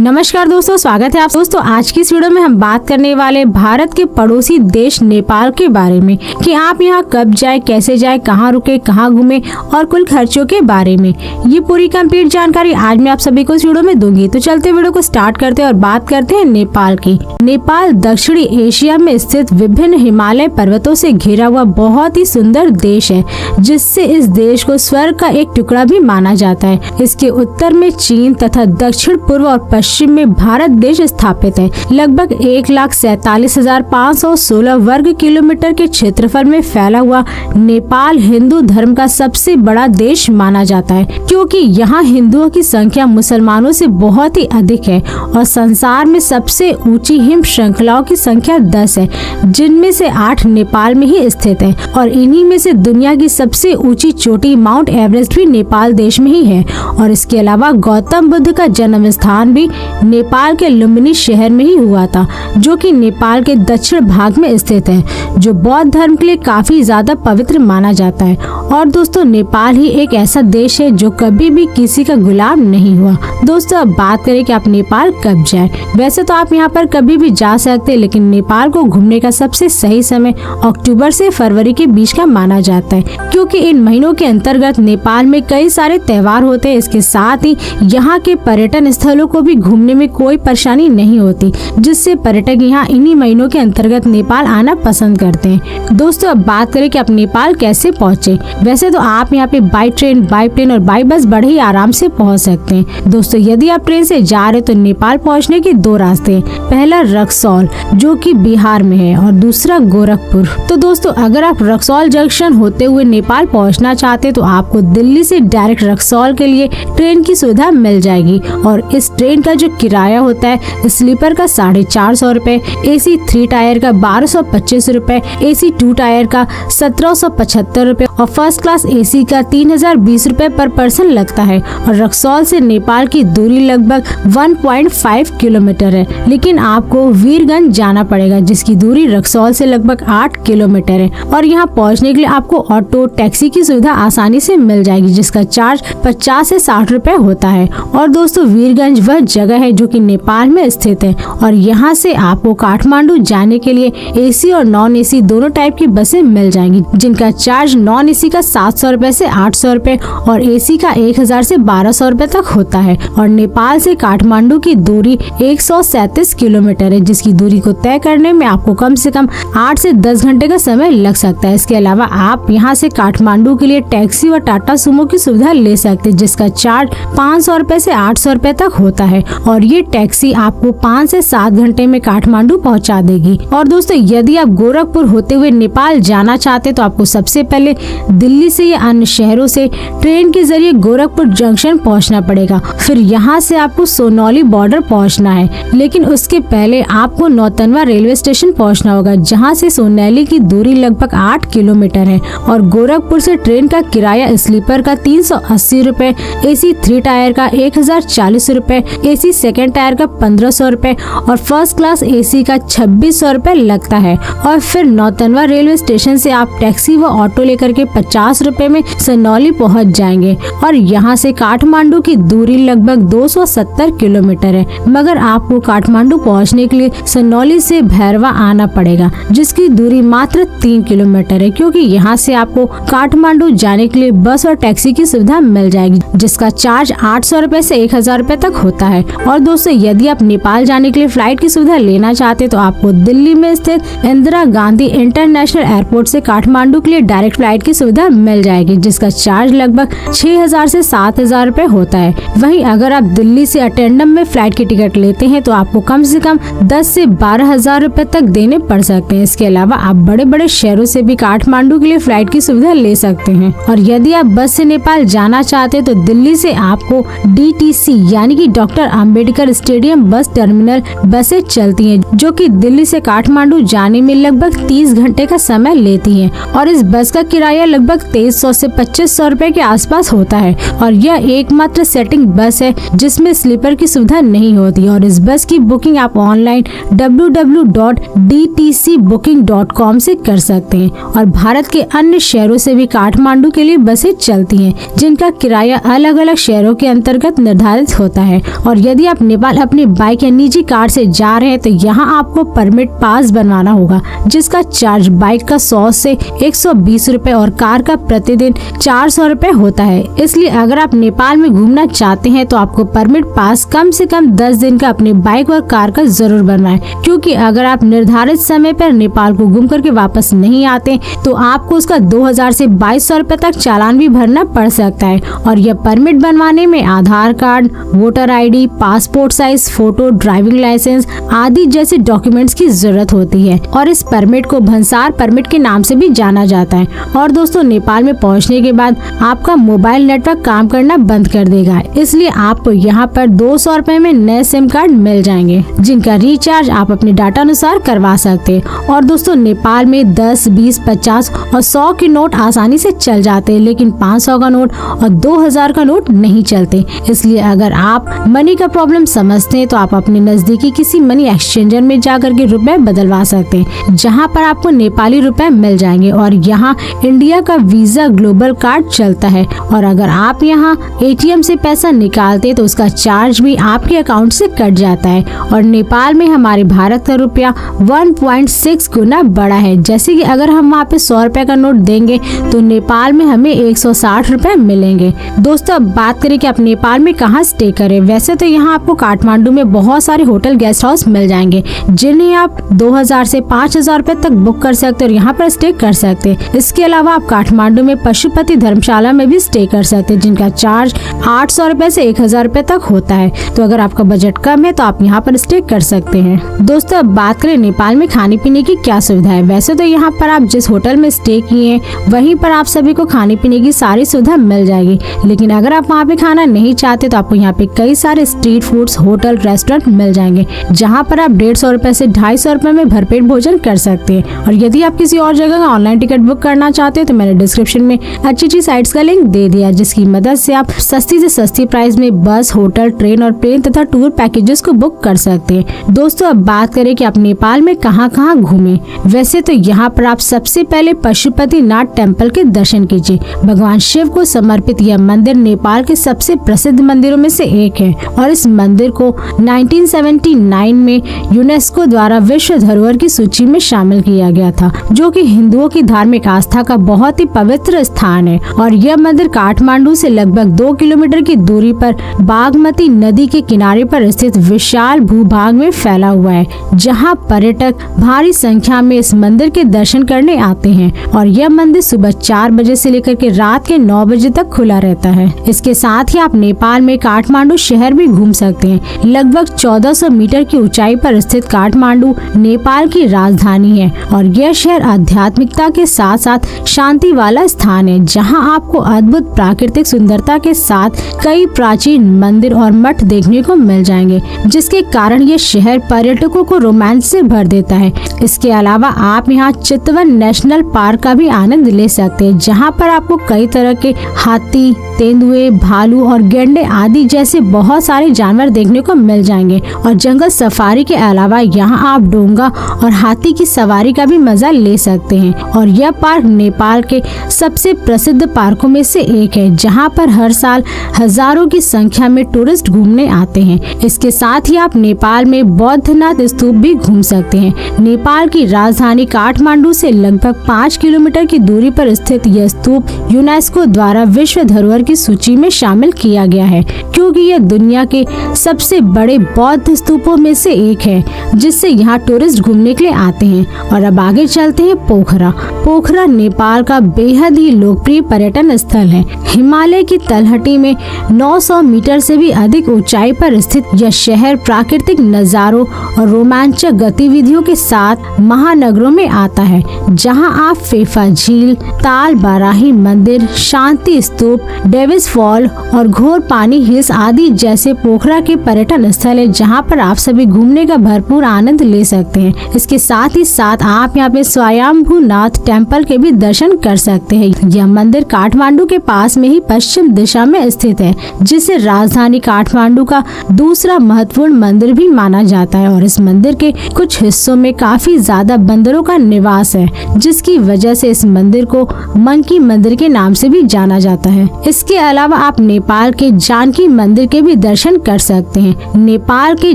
नमस्कार दोस्तों, स्वागत है आप दोस्तों। आज की इस वीडियो में हम बात करने वाले भारत के पड़ोसी देश नेपाल के बारे में कि आप यहाँ कब जाए, कैसे जाए, कहाँ रुके, कहाँ घूमे और कुल खर्चों के बारे में। ये पूरी कंप्लीट जानकारी आज मैं आप सभी को इस वीडियो में दूंगी। तो चलते वीडियो को स्टार्ट करते हैं और बात करते हैं नेपाल की। नेपाल दक्षिणी एशिया में स्थित विभिन्न हिमालय पर्वतों से घिरा हुआ बहुत ही सुंदर देश है, जिससे इस देश को स्वर्ग का एक टुकड़ा भी माना जाता है। इसके उत्तर में चीन तथा दक्षिण पूर्व और पश्चिम में भारत देश स्थापित है। लगभग 1,47,516 वर्ग किलोमीटर के क्षेत्रफल में फैला हुआ नेपाल हिंदू धर्म का सबसे बड़ा देश माना जाता है, क्योंकि यहाँ हिंदुओं की संख्या मुसलमानों से बहुत ही अधिक है और संसार में सबसे ऊंची हिम श्रृंखलाओं की संख्या 10 है, जिनमें से 8 नेपाल में ही स्थित है और इन्हीं में से दुनिया की सबसे ऊंची चोटी माउंट एवरेस्ट भी नेपाल देश में ही है। और इसके अलावा गौतम बुद्ध का जन्म स्थान भी नेपाल के लुम्बिनी शहर में ही हुआ था, जो कि नेपाल के दक्षिण भाग में स्थित है, जो बौद्ध धर्म के लिए काफी ज्यादा पवित्र माना जाता है। और दोस्तों, नेपाल ही एक ऐसा देश है जो कभी भी किसी का गुलाम नहीं हुआ। दोस्तों, अब बात करें कि आप नेपाल कब जाए। वैसे तो आप यहाँ पर कभी भी जा सकते हैं, लेकिन नेपाल को घूमने का सबसे सही समय अक्टूबर से फरवरी के बीच का माना जाता है, क्योंकि इन महीनों के अंतर्गत नेपाल में कई सारे त्योहार होते हैं। इसके साथ ही यहाँ के पर्यटन स्थलों को भी घूमने में कोई परेशानी नहीं होती, जिससे पर्यटक यहाँ इन्हीं महीनों के अंतर्गत नेपाल आना पसंद करते हैं। दोस्तों, अब बात करें कि आप नेपाल कैसे पहुँचे। वैसे तो आप यहाँ पे बाई ट्रेन, बाई प्लेन और बाई बस बड़े ही आराम से पहुँच सकते हैं। दोस्तों, यदि आप ट्रेन से जा रहे तो नेपाल पहुँचने के 2 रास्ते हैं। पहला रक्सौल, जो कि बिहार में है, और दूसरा गोरखपुर। तो दोस्तों, अगर आप रक्सौल जंक्शन होते हुए नेपाल पहुँचना चाहते तो आपको दिल्ली से डायरेक्ट रक्सौल के लिए ट्रेन की सुविधा मिल जाएगी। और इस ट्रेन का जो किराया होता है, स्लीपर का 450 रुपए, AC 3 टायर का 1225 रुपए, AC 2 टायर का 1775 रुपए और फर्स्ट क्लास AC का 3020 रुपए पर पर्सन लगता है। और रक्सौल से नेपाल की दूरी लगभग 1.5 किलोमीटर है, लेकिन आपको वीरगंज जाना पड़ेगा, जिसकी दूरी रक्सौल से लगभग 8 किलोमीटर है। और यहाँ पहुँचने के लिए आपको ऑटो, टैक्सी की सुविधा आसानी से मिल जाएगी, जिसका चार्ज 50 से 60 रुपए होता है। और दोस्तों, वीरगंज वह जगह है जो कि नेपाल में स्थित है और यहाँ से आपको काठमांडू जाने के लिए AC और नॉन AC दोनों टाइप की बसें मिल जाएंगी, जिनका चार्ज नॉन AC का 700 रुपए से 800 रुपए और AC का 1000 से 1200 रुपए तक होता है। और नेपाल से काठमांडू की दूरी 137 किलोमीटर है, जिसकी दूरी को तय करने में आपको कम से कम 8 से 10 घंटे का समय लग सकता है। इसके अलावा आप यहाँ से काठमांडू के लिए टैक्सी व टाटा सुमो की सुविधा ले सकते हैं, जिसका चार्ज 500 रुपए से 800 रुपए तक होता है और ये टैक्सी आपको 5 से 7 घंटे में काठमांडू पहुंचा देगी। और दोस्तों, यदि आप गोरखपुर होते हुए नेपाल जाना चाहते तो आपको सबसे पहले दिल्ली से या अन्य शहरों से ट्रेन के जरिए गोरखपुर जंक्शन पहुंचना पड़ेगा। फिर यहाँ से आपको सोनौली बॉर्डर पहुंचना है, लेकिन उसके पहले आपको नौतनवा रेलवे स्टेशन पहुंचना होगा, जहाँ से सोनौली की दूरी लगभग 8 किलोमीटर है। और गोरखपुर से ट्रेन का किराया स्लीपर का 380 रुपए, AC 3 टायर का 1040 रुपए, AC 2 टायर का 1500 रुपए और फर्स्ट क्लास AC का 2600 रुपए लगता है। और फिर नौतनवा रेलवे स्टेशन से आप टैक्सी व ऑटो लेकर के 50 रुपए में सोनौली पहुंच जाएंगे। और यहाँ से काठमांडू की दूरी लगभग 270 किलोमीटर है, मगर आपको काठमांडू पहुँचने के लिए सोनौली से भैरवा आना पड़ेगा, जिसकी दूरी मात्र 3 किलोमीटर है, क्योंकि यहाँ से आपको काठमांडू जाने के लिए बस और टैक्सी की सुविधा मिल जाएगी, जिसका चार्ज 800 रुपए से 1000 रुपए तक होता है। और दोस्तों, यदि आप नेपाल जाने के लिए फ्लाइट की सुविधा लेना चाहते तो आपको दिल्ली में स्थित इंदिरा गांधी इंटरनेशनल एयरपोर्ट से काठमांडू के लिए डायरेक्ट फ्लाइट की सुविधा मिल जाएगी, जिसका चार्ज लगभग 6000 से 7000 रुपए होता है। वहीं अगर आप दिल्ली से अटेंडम में फ्लाइट की टिकट लेते हैं तो आपको कम से कम 10 से 12,000 रुपए तक देने पड़ सकते हैं। इसके अलावा आप बड़े बड़े शहरों से भी काठमांडू के लिए फ्लाइट की सुविधा ले सकते हैं। और यदि आप बस से नेपाल जाना चाहते हैं तो दिल्ली से आपको DTC यानी कि doctor Ambedkar stadium bus terminal बसें चलती हैं, जो कि दिल्ली से काठमांडू जाने में लगभग 30 घंटे का समय लेती हैं। और इस बस का किराया लगभग लगभग 2300 से 2500 रुपए के आसपास होता है और यह एकमात्र सेटिंग बस है जिसमें स्लीपर की सुविधा नहीं होती और इस बस की बुकिंग आप ऑनलाइन www.dtcbooking.com से कर सकते हैं और भारत के अन्य शहरों से भी काठमांडू के लिए बसें चलती हैं जिनका किराया अलग अलग शहरों के अंतर्गत निर्धारित होता है। और यदि आप नेपाल अपनी बाइक या निजी कार से जा रहे हैं तो यहाँ आपको परमिट पास बनवाना होगा जिसका चार्ज बाइक का 100 से 120 रुपए और कार का प्रतिदिन 400 रुपए होता है। इसलिए अगर आप नेपाल में घूमना चाहते हैं तो आपको परमिट पास कम से कम 10 दिन का अपनी बाइक और कार का जरूर बनवाएं, क्योंकि अगर आप निर्धारित समय पर नेपाल को घूम करके वापस नहीं आते तो आपको उसका 2000 से 2200 रुपए तक चालान भी भरना पड़ सकता है। और यह परमिट बनवाने में Aadhaar card, voter ID, passport size photo, driving licence आदि जैसे डॉक्यूमेंट्स की जरूरत होती है और इस परमिट को भंसार परमिट के नाम से भी जाना जाता है। और दोस्तों, नेपाल में पहुंचने के बाद आपका मोबाइल नेटवर्क काम करना बंद कर देगा, इसलिए आपको यहाँ पर 200 रुपए में नए सिम कार्ड मिल जाएंगे जिनका रिचार्ज आप अपने डाटा अनुसार करवा सकते हैं। और दोस्तों, नेपाल में 10, 20, 50 और 100 के नोट आसानी से चल जाते हैं, लेकिन 500 का नोट और 2000 का नोट नहीं चलते। इसलिए अगर आप मनी का प्रॉब्लम समझते हैं तो आप अपने नजदीकी किसी मनी एक्सचेंजर में जाकर के रुपए बदलवा सकते हैं, जहां पर आपको नेपाली रुपए मिल जाएंगे। और यहाँ इंडिया का वीजा ग्लोबल कार्ड चलता है और अगर आप यहाँ ATM से पैसा निकालते हैं तो उसका चार्ज भी आपके अकाउंट से कट जाता है। और नेपाल में हमारे भारत का रुपया 1.6 गुना बड़ा है। जैसे कि अगर हम वहाँ पे 100 रुपए का नोट देंगे तो नेपाल में हमें 160 रुपए मिलेंगे। दोस्तों, अब बात करें कि आप नेपाल में कहाँ स्टे करें। वैसे तो यहाँ आपको काठमांडू में बहुत सारे होटल गेस्ट हाउस मिल जाएंगे जिन्हें आप 2000 से 5000 रुपए तक बुक कर सकते हैं और यहाँ पर स्टे कर सकते हैं। इसके अलावा आप काठमांडू में पशुपति धर्मशाला में भी स्टे कर सकते हैं जिनका चार्ज 800 रुपए से 1000 रुपए तक होता है। तो अगर आपका बजट कम है तो आप यहाँ पर स्टे कर सकते हैं। दोस्तों, अब बात करें नेपाल में खाने पीने की क्या सुविधा है। वैसे तो यहाँ पर आप जिस होटल में स्टे किए हैं वहीं पर आप सभी को खाने पीने की सारी सुविधा मिल जाएगी, लेकिन अगर आप वहाँ पे खाना नहीं चाहते तो आपको यहाँ पे कई सारे स्ट्रीट फूड्स, होटल, रेस्टोरेंट मिल जाएंगे जहाँ पर आप 150 रुपए से 250 रुपए में भरपेट भोजन कर सकते हैं। और यदि आप किसी और जगह का ऑनलाइन टिकट बुक करना चाहते हैं तो मैंने डिस्क्रिप्शन में अच्छी साइट्स का लिंक दे दिया, जिसकी मदद से आप सस्ती से सस्ती प्राइस में बस, होटल, ट्रेन और प्लेन तथा टूर पैकेजेस को बुक कर सकते हैं। दोस्तों, अब बात करें कि आप नेपाल में कहाँ कहाँ घूमें। वैसे तो यहाँ पर आप सबसे पहले पशुपतिनाथ टेम्पल के दर्शन कीजिए। भगवान शिव को समर्पित यह मंदिर नेपाल के सबसे प्रसिद्ध मंदिरों में से एक है और इस मंदिर को 1979 में यूनेस्को द्वारा विश्व धरोहर की सूची में शामिल किया गया था, जो कि हिंदुओं की धार्मिक आस्था का बहुत ही पवित्र स्थान है। और यह मंदिर काठमांडू से लगभग 2 किलोमीटर की दूरी पर बागमती नदी के किनारे पर स्थित विशाल भूभाग में फैला हुआ है, जहां पर्यटक भारी संख्या में इस मंदिर के दर्शन करने आते हैं। और यह मंदिर सुबह 4 बजे से लेकर के रात के 9 बजे तक खुला रहता है। इसके साथ ही आप नेपाल में काठमांडू शहर भी घूम सकते हैं। लगभग 1400 मीटर की ऊंचाई पर स्थित काठमांडू नेपाल की राजधानी है और यह शहर आध्यात्मिकता के साथ साथ शांति वाला स्थान है, जहां आपको अद्भुत प्राकृतिक सुंदरता के साथ कई प्राचीन मंदिर और मठ देखने को मिल जाएंगे, जिसके कारण ये शहर पर्यटकों को रोमांच से भर देता है। इसके अलावा आप यहाँ चितवन नेशनल पार्क का भी आनंद ले सकते हैं, जहाँ पर आपको कई तरह के हाथी, तेंदुए, भालू और गैंडे आदि जैसे बहुत सारे जानवर देखने को मिल जाएंगे। और जंगल सफारी के अलावा यहाँ आप डोंगा और हाथी की सवारी का भी मजा ले सकते हैं। और यह पार्क नेपाल के सबसे प्रसिद्ध पार्कों में से एक है, जहाँ पर हर साल हजारों की संख्या में टूरिस्ट घूमने आते हैं। इसके साथ ही आप नेपाल में बौद्धनाथ स्तूप भी घूम सकते हैं। नेपाल की राजधानी काठमांडू से लगभग 5 किलोमीटर की दूरी पर स्थित यह स्तूप यूनेस्को द्वारा विश्व धरोहर की सूची में शामिल किया गया है, क्योंकि यह दुनिया के सबसे बड़े बौद्ध स्तूपों में से एक है, जिससे यहाँ टूरिस्ट घूमने के लिए आते हैं। और अब आगे चलते हैं पोखरा। पोखरा नेपाल का बेहद ही लोकप्रिय पर्यटन स्थल है। हिमालय की तलहटी में 900 मीटर से भी अधिक ऊंचाई पर स्थित यह शहर प्राकृतिक नजारों और रोमांचक गतिविधियों के साथ महानगरों में आता है, जहां आप फेफा झील, ताल बाराही मंदिर, शांति स्तूप, डेविस फॉल और घोर पानी हिल्स आदि जैसे पोखरा के पर्यटन स्थल है, जहां पर आप सभी घूमने का भरपूर आनंद ले सकते हैं। इसके साथ ही साथ आप यहाँ पे स्वयंभूनाथ टेम्पल के भी दर्शन कर सकते हैं। यह मंदिर काठमांडू के पास में ही पश्चिम दिशा में स्थित है, जिसे राजधानी काठमांडू का दूसरा महत्वपूर्ण मंदिर भी माना जाता है। और इस मंदिर के कुछ हिस्सों में काफी ज्यादा बंदरों का निवास है, जिसकी वजह से इस मंदिर को मंकी मंदिर के नाम से भी जाना जाता है। इसके अलावा आप नेपाल के जानकी मंदिर के भी दर्शन कर सकते हैं। नेपाल के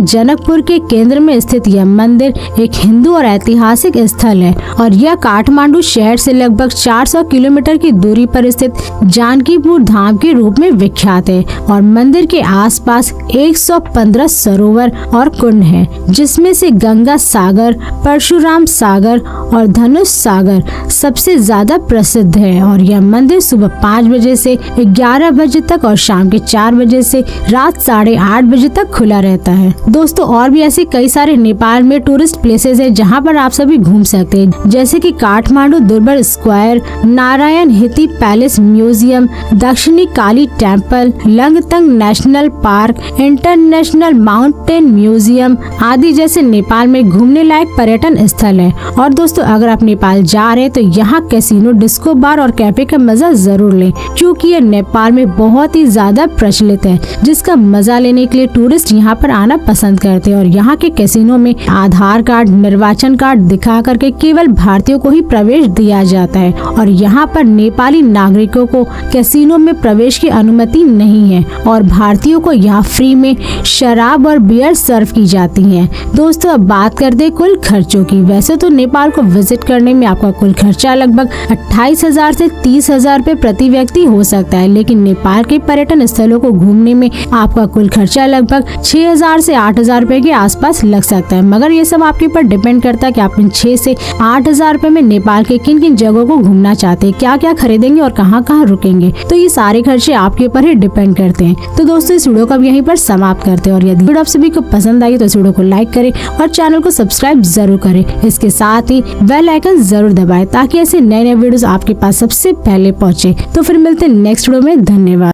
जनकपुर के केंद्र में स्थित यह मंदिर एक हिंदू और ऐतिहासिक स्थल है और यह काठमांडू शहर से लगभग 400 किलोमीटर की दूरी पर स्थित जानकीपुर धाम के रूप में विख्यात है। और मंदिर के आसपास 115 सरोवर और कुंड हैं, जिसमें से गंगा सागर, परशुराम सागर और धनुष सागर सबसे ज्यादा प्रसिद्ध है। और यह मंदिर सुबह 5 बजे से 11 बजे तक और शाम के 4 बजे से रात 8:30 बजे तक खुला रहता है। दोस्तों, और भी ऐसे कई सारे नेपाल में टूरिस्ट प्लेसेस है जहां पर आप सभी घूम सकते हैं, जैसे कि Kathmandu Durbar square, Narayan Hiti palace museum, Dakshini Kali temple, Langtang national park, international mountain museum आदि जैसे नेपाल में घूमने लायक पर्यटन स्थल है। और दोस्तों, अगर आप नेपाल जा रहे हैं तो यहाँ कैसीनो, डिस्को बार और कैफे का मजा जरूर लें, क्योंकि ये नेपाल में बहुत ही ज्यादा प्रचलित है, जिसका मजा लेने के लिए टूरिस्ट यहाँ पर आना पसंद करते हैं। और यहाँ के कैसीनो में आधार कार्ड, निर्वाचन कार्ड दिखा करके केवल भारतीयों को ही प्रवेश दिया जाता है और यहाँ पर नेपाली नागरिकों को कैसीनो में प्रवेश की अनुमति नहीं है और भारतीयों को यहाँ फ्री में शराब और बियर सर्व की जाती है। दोस्तों, अब बात करते हैं कुल खर्चों की। वैसे तो नेपाल को विजिट करने में आपका कुल खर्चा लगभग 28,000 से 30,000 रुपए प्रति व्यक्ति हो सकता है, लेकिन नेपाल के पर्यटन स्थलों को घूमने में आपका कुल खर्चा लगभग 6,000 से 8,000 रुपए के आसपास लग सकता है। मगर ये सब आपके ऊपर डिपेंड करता है कि आप इन 6 से 8,000 रुपए में नेपाल के किन किन जगहों को घूमना चाहते हैं, क्या क्या खरीदेंगे और कहाँ कहाँ रुकेंगे। तो ये सारे खर्चे आपके ऊपर ही डिपेंड करते हैं। तो दोस्तों, इस वीडियो को अब यहीं पर समाप्त करते हैं और यदि वीडियो आप सभी को पसंद आई तो इस वीडियो को लाइक करें और चैनल को सब्सक्राइब जरूर करें। इसके साथ ही बेल आइकन जरूर दबाएं ताकि ऐसे नए नए वीडियोस आपके पास सबसे पहले पहुंचे। तो फिर मिलते हैं नेक्स्ट वीडियो में। धन्यवाद।